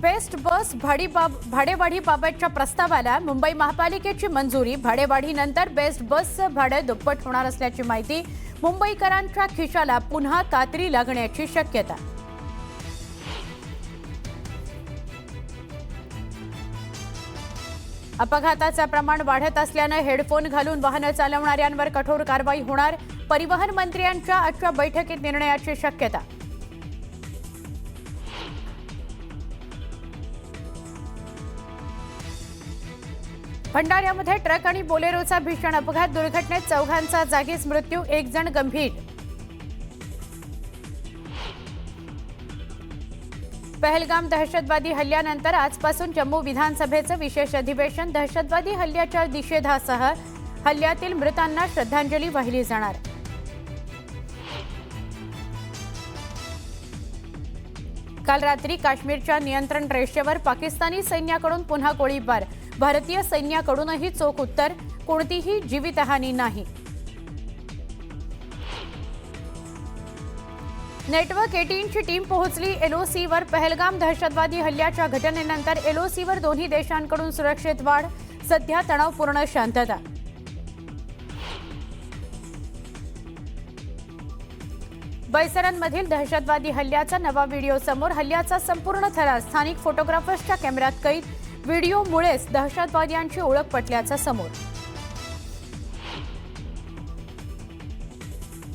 Best बस भाडेवाढीबाबतच्या प्रस्तावाला मुंबई महापालिकेची मंजुरी। भाडेवाढीनंतर बेस्ट बसचं भाडे दुप्पट होणार असल्याची माहिती। मुंबईकरांच्या खिशाला पुन्हा कात्री लागण्याची शक्यता। अपघाताचं प्रमाण वाढत असल्याने हेडफोन घालून वाहन चालवणाऱ्यांवर कठोर कारवाई होणार। परिवहन मंत्र्यांच्या आजच्या बैठकीत निर्णयाची शक्यता। भंडाऱ्यामध्ये ट्रक आणि बोलेरोचा भीषण अपघात। दुर्घटनेत चौघांचा जागीच मृत्यू, एक जण गंभीर। पहलगाम दहशतवादी हल्ल्यानंतर आजपासून जम्मू विधानसभेचं विशेष अधिवेशन। दहशतवादी हल्ल्याच्या निषेधासह हल्ल्यातील मृतांना श्रद्धांजली वाहिली जाणार। काल रात्री काश्मीरच्या नियंत्रण रेषेवर पाकिस्तानी सैन्याकडून पुन्हा गोळीबार। भारतीय सैन्याकडूनही चोख उत्तर, कोणतीही जीवितहानी नाही। नेटवर्क 18 ची टीम पोहोचली एलओसीवर। पहलगाम दहशतवादी हल्ल्याच्या घटनेनंतर एलओसीवर दोन्ही देशांकडून सुरक्षेत वाढ। सध्या तणावपूर्ण शांतता। बैसरनमधील दहशतवादी हल्ल्याचा नवा व्हिडिओ समोर। हल्ल्याचा संपूर्ण थरार स्थानिक फोटोग्राफर्सच्या कॅमेऱ्यात कैद। व्हिडिओमुळेच दहशतवाद्यांची ओळख पटल्याचं समोर।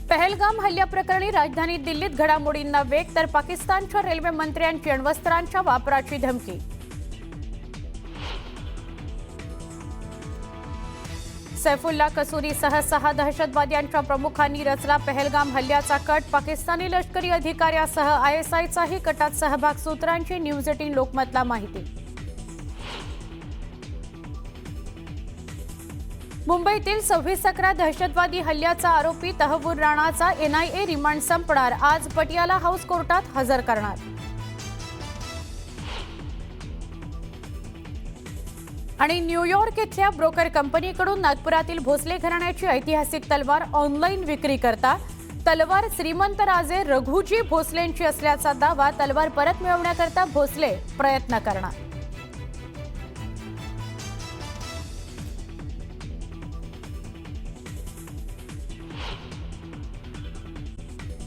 पहलगाम हल्ल्याप्रकरणी राजधानी दिल्लीत घडामोडींना वेग, तर पाकिस्तानच्या रेल्वे मंत्र्यांची अण्वस्त्रांच्या वापराची धमकी। सैफुल्ला कसूरीसह 6 दहशतवाद्यांच्या प्रमुखांनी रचला पहलगाम हल्ल्याचा कट। पाकिस्तानी लष्करी अधिकाऱ्यासह आयएसआयचाही कटात सहभाग। सूत्रांची न्यूज 18 लोकमतला माहिती। मुंबईतील 26 दहशतवादी हल्ल्याचा आरोपी तहव्वूर राणाचा एनआयए रिमांड संपणार। आज पटियाला हाऊस कोर्टात हजर करणार। आणि न्यूयॉर्क इथल्या ब्रोकर कंपनीकडून नागपुरातील भोसले घराण्याची ऐतिहासिक तलवार ऑनलाईन विक्री करता। तलवार श्रीमंत राजे रघुजी भोसलेंची असल्याचा दावा। तलवार परत मिळवण्याकरता भोसले प्रयत्न करणार।